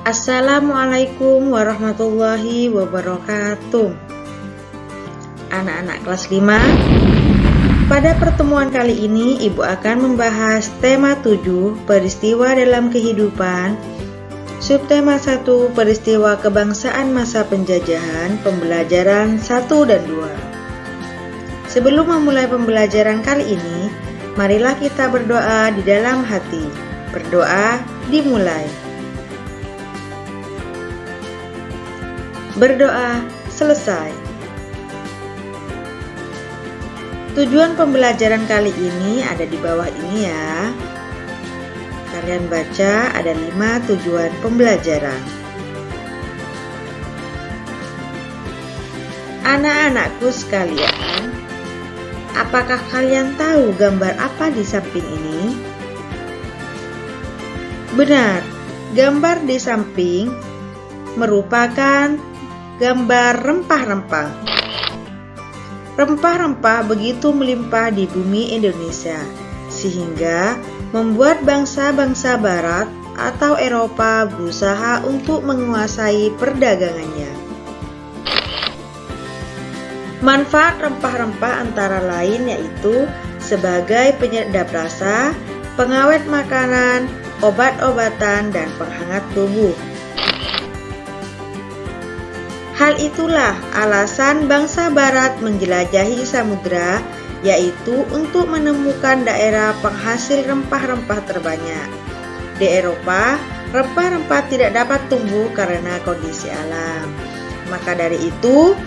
Assalamualaikum warahmatullahi wabarakatuh. Anak-anak kelas 5, pada pertemuan kali ini Ibu akan membahas tema 7, peristiwa dalam kehidupan, subtema 1, peristiwa kebangsaan masa penjajahan, pembelajaran 1 dan 2. Sebelum memulai pembelajaran kali ini, marilah kita berdoa di dalam hati. Berdoa dimulai. Berdoa selesai. Tujuan pembelajaran kali ini ada di bawah ini ya. Kalian baca, ada 5 tujuan pembelajaran. Anak-anakku sekalian, apakah kalian tahu gambar apa di samping ini? Benar, gambar di samping merupakan gambar rempah-rempah. Rempah-rempah begitu melimpah di bumi Indonesia, sehingga membuat bangsa-bangsa Barat atau Eropa berusaha untuk menguasai perdagangannya. Manfaat rempah-rempah antara lain yaitu sebagai penyedap rasa, pengawet makanan, obat-obatan, dan penghangat tubuh. Hal itulah alasan bangsa Barat menjelajahi samudera, yaitu untuk menemukan daerah penghasil rempah-rempah terbanyak. Di Eropa, rempah-rempah tidak dapat tumbuh karena kondisi alam. Maka dari itu,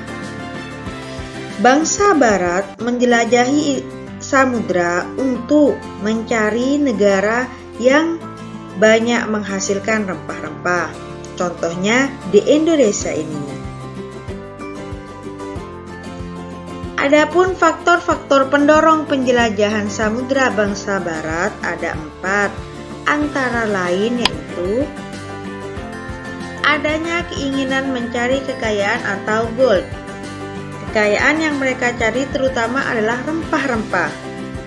bangsa Barat menjelajahi samudera untuk mencari negara yang banyak menghasilkan rempah-rempah. Contohnya di Indonesia ini. Adapun faktor-faktor pendorong penjelajahan samudera bangsa Barat ada 4, antara lain yaitu adanya keinginan mencari kekayaan atau gold. Kekayaan yang mereka cari terutama adalah rempah-rempah.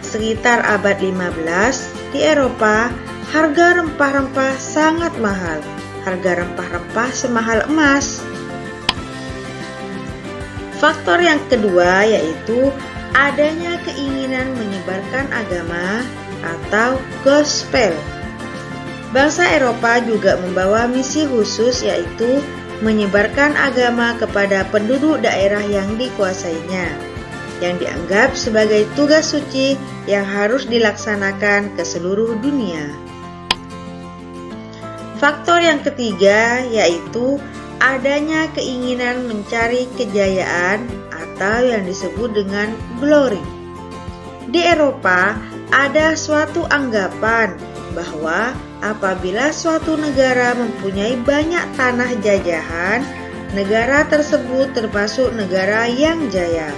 Sekitar abad 15 di Eropa, harga rempah-rempah sangat mahal. Harga rempah-rempah semahal emas. Faktor yang kedua yaitu adanya keinginan menyebarkan agama atau gospel. Bangsa Eropa juga membawa misi khusus yaitu menyebarkan agama kepada penduduk daerah yang dikuasainya, yang dianggap sebagai tugas suci yang harus dilaksanakan ke seluruh dunia. Faktor yang ketiga yaitu adanya keinginan mencari kejayaan atau yang disebut dengan glory. Di Eropa ada suatu anggapan bahwa apabila suatu negara mempunyai banyak tanah jajahan, negara tersebut termasuk negara yang jaya.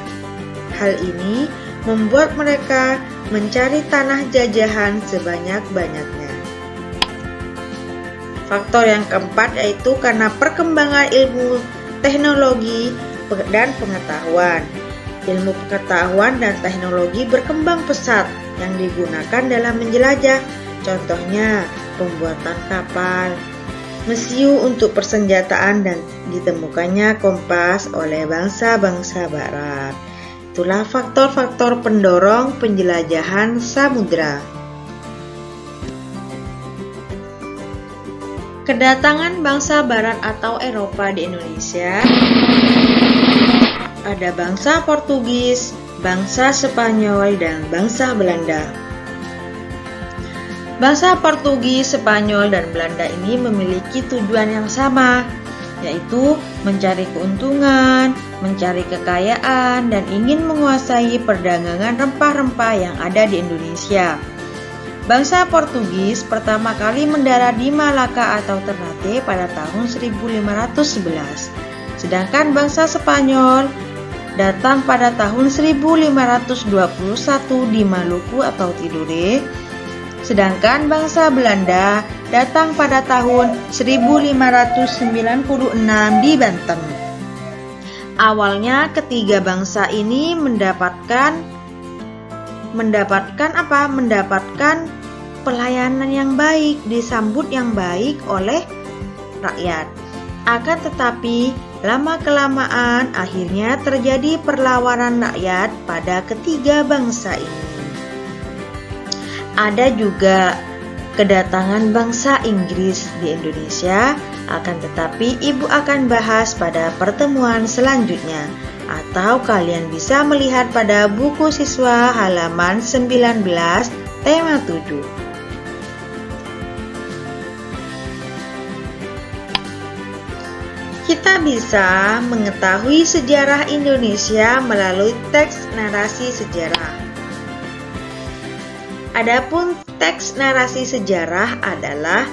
Hal ini membuat mereka mencari tanah jajahan sebanyak-banyaknya. Faktor yang keempat yaitu karena perkembangan ilmu, teknologi, dan pengetahuan. Ilmu pengetahuan dan teknologi berkembang pesat yang digunakan dalam menjelajah. Contohnya, pembuatan kapal, mesiu untuk persenjataan, dan ditemukannya kompas oleh bangsa-bangsa Barat. Itulah faktor-faktor pendorong penjelajahan samudera. Kedatangan bangsa Barat atau Eropa di Indonesia, ada bangsa Portugis, bangsa Spanyol, dan bangsa Belanda. Bangsa Portugis, Spanyol, dan Belanda ini memiliki tujuan yang sama, yaitu mencari keuntungan, mencari kekayaan, dan ingin menguasai perdagangan rempah-rempah yang ada di Indonesia. Bangsa Portugis pertama kali mendarat di Malaka atau Ternate pada tahun 1511. Sedangkan bangsa Spanyol datang pada tahun 1521 di Maluku atau Tidore. Sedangkan bangsa Belanda datang pada tahun 1596 di Banten. Awalnya ketiga bangsa ini mendapatkan pelayanan yang baik, disambut yang baik oleh rakyat. Akan tetapi, lama-kelamaan akhirnya terjadi perlawanan rakyat pada ketiga bangsa ini. Ada juga kedatangan bangsa Inggris di Indonesia, akan tetapi Ibu akan bahas pada pertemuan selanjutnya, atau kalian bisa melihat pada buku siswa halaman 19 tema 7. Kita bisa mengetahui sejarah Indonesia melalui teks narasi sejarah. Adapun teks narasi sejarah adalah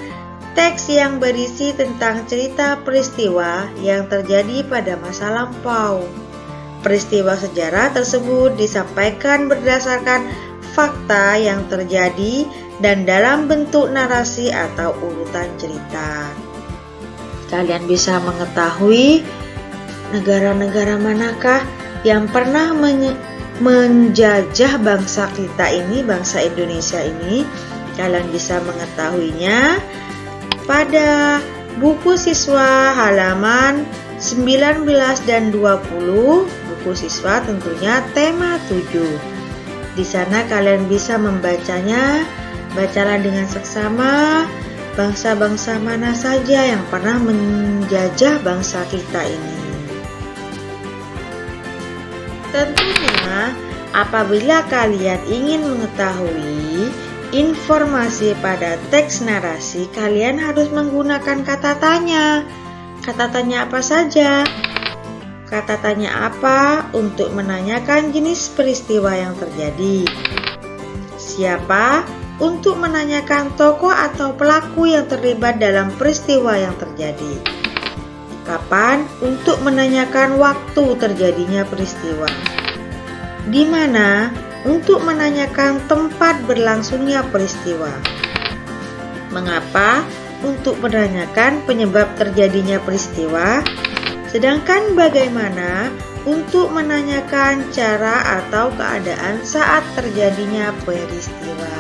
teks yang berisi tentang cerita peristiwa yang terjadi pada masa lampau. Peristiwa sejarah tersebut disampaikan berdasarkan fakta yang terjadi dan dalam bentuk narasi atau urutan cerita. Kalian bisa mengetahui negara-negara manakah yang pernah menjajah bangsa kita ini, bangsa Indonesia ini. Kalian bisa mengetahuinya pada buku siswa halaman 19 dan 20, buku siswa tentunya tema 7. Di sana kalian bisa membacanya. Bacalah dengan seksama bangsa-bangsa mana saja yang pernah menjajah bangsa kita ini. Tentunya, apabila kalian ingin mengetahui informasi pada teks narasi, kalian harus menggunakan kata tanya. Kata tanya apa saja? Kata tanya apa untuk menanyakan jenis peristiwa yang terjadi? Siapa untuk menanyakan tokoh atau pelaku yang terlibat dalam peristiwa yang terjadi? Kapan untuk menanyakan waktu terjadinya peristiwa? Di mana untuk menanyakan tempat berlangsungnya peristiwa? Mengapa untuk menanyakan penyebab terjadinya peristiwa? Sedangkan bagaimana untuk menanyakan cara atau keadaan saat terjadinya peristiwa?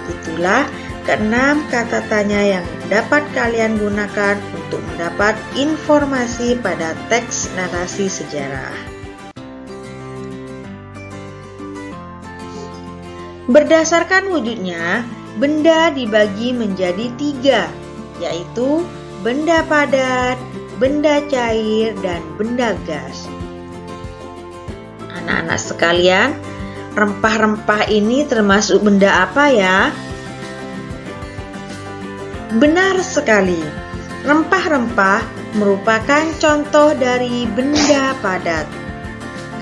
Itulah keenam kata tanya yang dapat kalian gunakan untuk mendapat informasi pada teks narasi sejarah. Berdasarkan wujudnya, benda dibagi menjadi 3, yaitu benda padat, benda cair, dan benda gas. Anak-anak sekalian, rempah-rempah ini termasuk benda apa ya? Benar sekali, rempah-rempah merupakan contoh dari benda padat.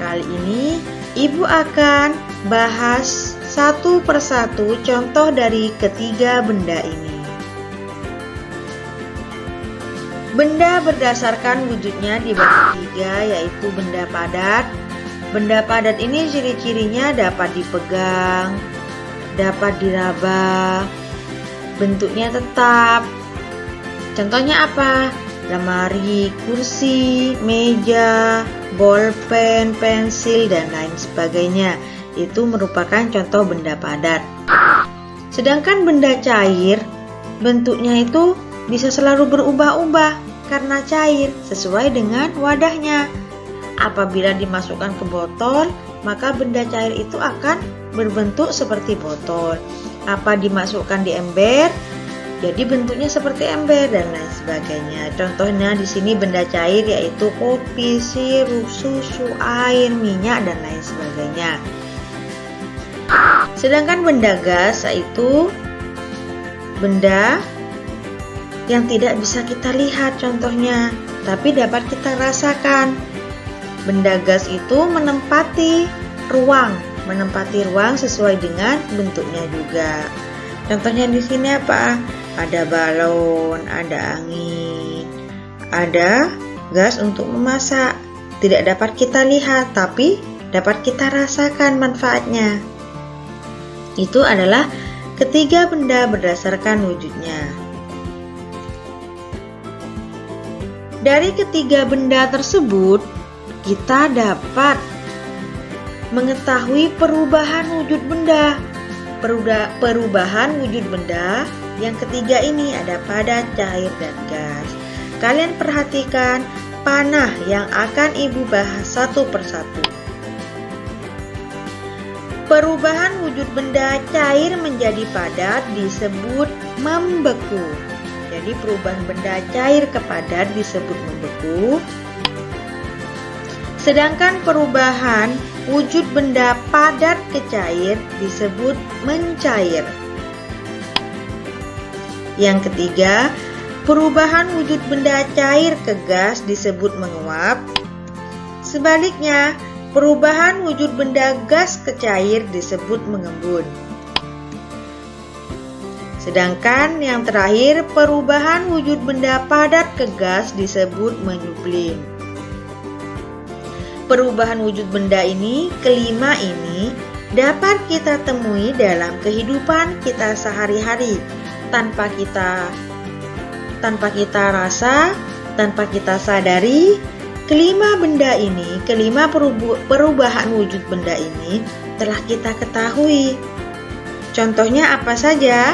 Kali ini, Ibu akan bahas satu persatu contoh dari ketiga benda ini. Benda berdasarkan wujudnya dibagi 3, yaitu benda padat. Benda padat ini ciri-cirinya dapat dipegang, dapat diraba, bentuknya tetap. Contohnya apa? Lemari, kursi, meja, bolpen, pensil, dan lain sebagainya. Itu merupakan contoh benda padat. Sedangkan benda cair, bentuknya itu bisa selalu berubah-ubah karena cair sesuai dengan wadahnya. Apabila dimasukkan ke botol, maka benda cair itu akan berbentuk seperti botol. Apa dimasukkan di ember, jadi bentuknya seperti ember dan lain sebagainya. Contohnya di sini benda cair yaitu kopi, sirup, susu, air, minyak, dan lain sebagainya. Sedangkan benda gas yaitu benda yang tidak bisa kita lihat contohnya, tapi dapat kita rasakan. Benda gas itu menempati ruang sesuai dengan bentuknya juga. Contohnya di sini apa? Ada balon, ada angin, ada gas untuk memasak. Tidak dapat kita lihat, tapi dapat kita rasakan manfaatnya. Itu adalah ketiga benda berdasarkan wujudnya. Dari ketiga benda tersebut, kita dapat mengetahui perubahan wujud benda. Perubahan wujud benda yang ketiga ini ada padat, cair, dan gas. kalian perhatikan panah yang akan Ibu bahas satu persatu. Perubahan wujud benda cair menjadi padat disebut membeku. Jadi perubahan benda cair ke padat disebut membeku. Sedangkan perubahan wujud benda padat ke cair disebut mencair. Yang ketiga, perubahan wujud benda cair ke gas disebut menguap. Sebaliknya, perubahan wujud benda gas ke cair disebut mengembun. Sedangkan yang terakhir, perubahan wujud benda padat ke gas disebut menyublim. Perubahan wujud benda ini, kelima ini, dapat kita temui dalam kehidupan kita sehari-hari tanpa kita rasa, tanpa kita sadari. Kelima benda ini, kelima perubahan wujud benda ini telah kita ketahui. Contohnya apa saja?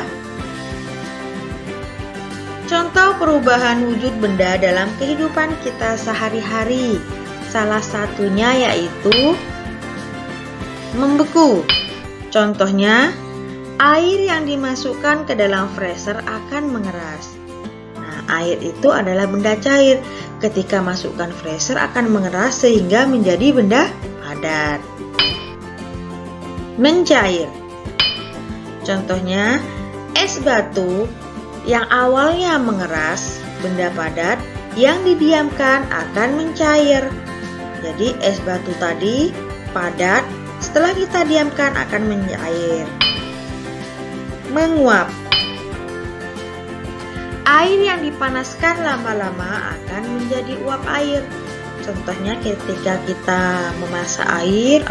Contoh perubahan wujud benda dalam kehidupan kita sehari-hari. Salah satunya yaitu membeku. Contohnya, air yang dimasukkan ke dalam freezer akan mengeras. Nah, air itu adalah benda cair. Ketika masukkan freezer akan mengeras sehingga menjadi benda padat. Mencair. Contohnya, es batu yang awalnya mengeras, benda padat, yang didiamkan akan mencair. Jadi es batu tadi padat, setelah kita diamkan akan mencair. Menguap. Air yang dipanaskan lama-lama akan menjadi uap air. Contohnya ketika kita memasak air,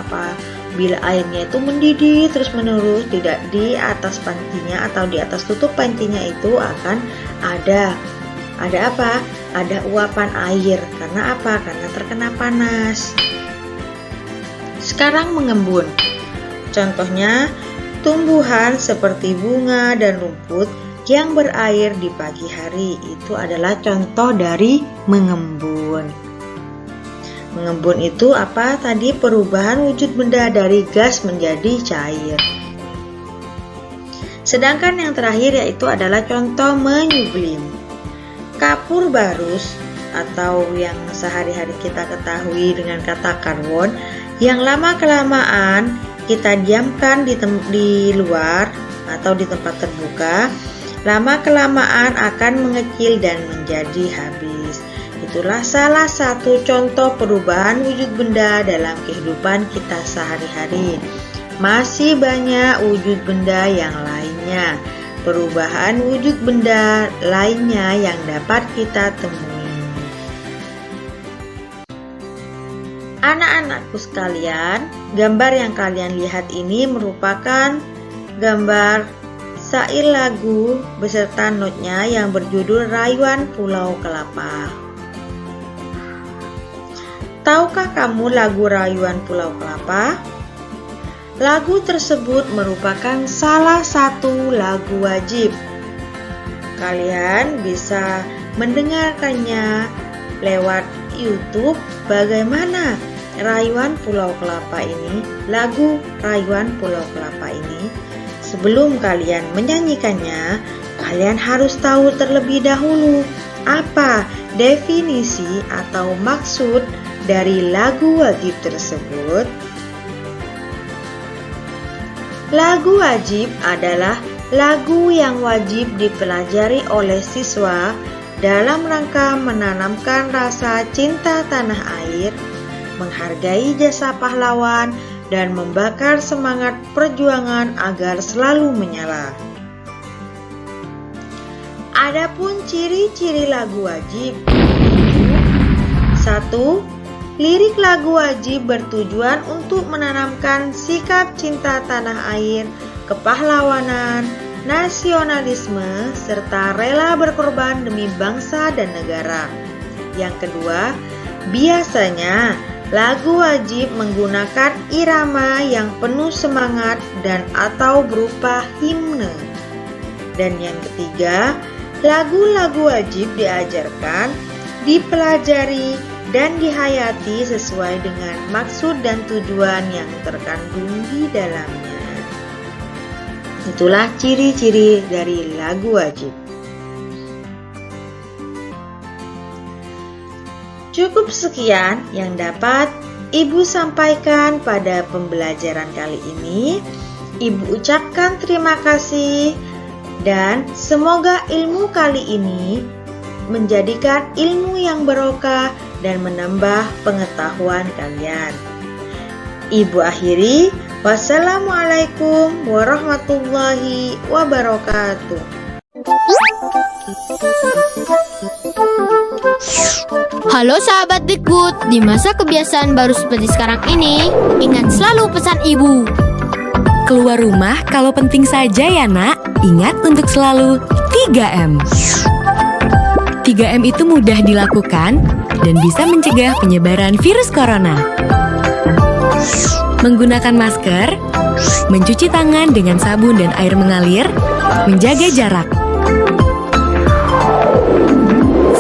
bila airnya itu mendidih terus-menerus, tidak di atas pancinya atau di atas tutup pancinya itu akan ada apa? Ada uapan air. Karena apa? Karena terkena panas. Sekarang mengembun. Contohnya, tumbuhan seperti bunga dan rumput yang berair di pagi hari itu adalah contoh dari mengembun. Mengembun itu apa tadi? Perubahan wujud benda dari gas menjadi cair. Sedangkan yang terakhir yaitu adalah contoh menyublim. Kapur barus atau yang sehari-hari kita ketahui dengan kata karbon, yang lama-kelamaan kita diamkan di luar atau di tempat terbuka, lama-kelamaan akan mengecil dan menjadi habis. Itulah salah satu contoh perubahan wujud benda dalam kehidupan kita sehari-hari. Masih banyak wujud benda yang lainnya, perubahan wujud benda lainnya yang dapat kita temui. Anak-anakku sekalian, gambar yang kalian lihat ini merupakan gambar syair lagu beserta notnya yang berjudul Rayuan Pulau Kelapa. Tahukah kamu lagu Rayuan Pulau Kelapa? Lagu tersebut merupakan salah satu lagu wajib. Kalian bisa mendengarkannya lewat YouTube. Bagaimana Rayuan Pulau Kelapa ini, lagu Rayuan Pulau Kelapa ini. Sebelum kalian menyanyikannya, kalian harus tahu terlebih dahulu apa definisi atau maksud dari lagu wajib tersebut. Lagu wajib adalah lagu yang wajib dipelajari oleh siswa dalam rangka menanamkan rasa cinta tanah air, menghargai jasa pahlawan, dan membakar semangat perjuangan agar selalu menyala. Adapun ciri-ciri lagu wajib, 1. Lirik lagu wajib bertujuan untuk menanamkan sikap cinta tanah air, kepahlawanan, nasionalisme, serta rela berkorban demi bangsa dan negara. Yang kedua, biasanya lagu wajib menggunakan irama yang penuh semangat dan atau berupa himne. Dan yang ketiga, Lagu-lagu wajib diajarkan, dipelajari, dan dihayati sesuai dengan maksud dan tujuan yang terkandung di dalamnya. Itulah ciri-ciri dari lagu wajib. Cukup sekian yang dapat Ibu sampaikan pada pembelajaran kali ini. Ibu ucapkan terima kasih dan semoga ilmu kali ini menjadikan ilmu yang barokah dan menambah pengetahuan kalian. Ibu akhiri, wassalamualaikum warahmatullahi wabarakatuh. Halo sahabat Dikbud, di masa kebiasaan baru seperti sekarang ini, ingat selalu pesan ibu. Keluar rumah kalau penting saja ya nak. Ingat untuk selalu 3M. 3M itu mudah dilakukan dan bisa mencegah penyebaran virus corona. Menggunakan masker, mencuci tangan dengan sabun dan air mengalir, menjaga jarak.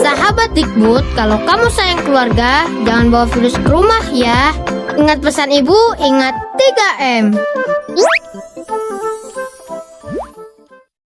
Sahabat Dikbud, kalau kamu sayang keluarga, jangan bawa virus ke rumah ya. Ingat pesan ibu, ingat 3M.